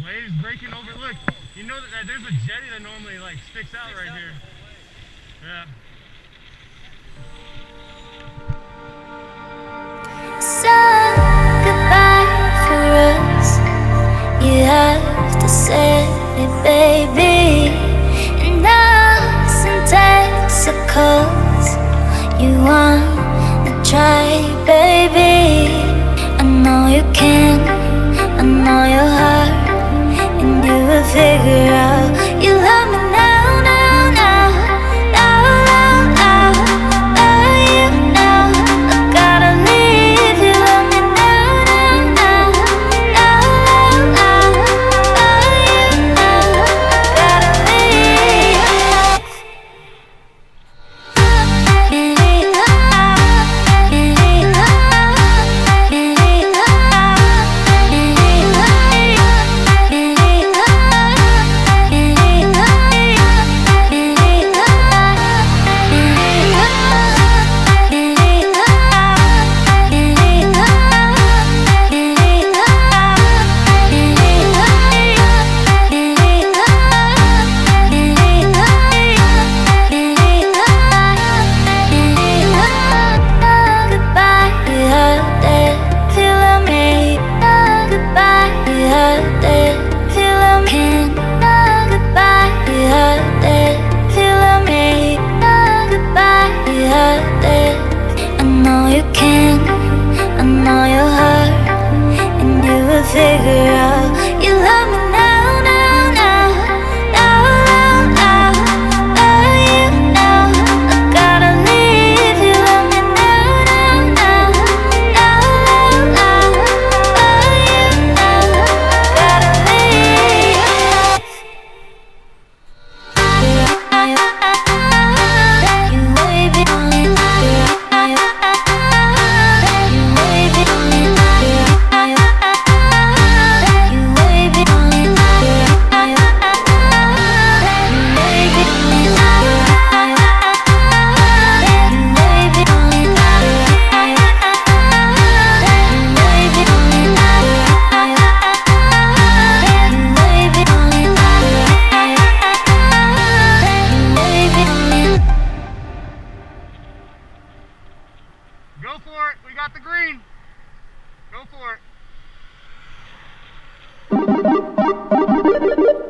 Waves breaking over. Look, you know that there's a jetty that normally like sticks out right here. Yeah. So goodbye for us. You have to say it, baby. And us in Texas, you wanna try, baby. I know you can, I know your heart, and you will figure out you love me now, now, now, now, now, now, love you now. I gotta leave you, love me now, now, now, now, now, love you now. I gotta leave. Figure out you love me now, now, now, now, now, now, love you now. I gotta leave you, love me now, now, now, now, now, love you now. Gotta leave. You baby, Go for it. We got the green. Go for it.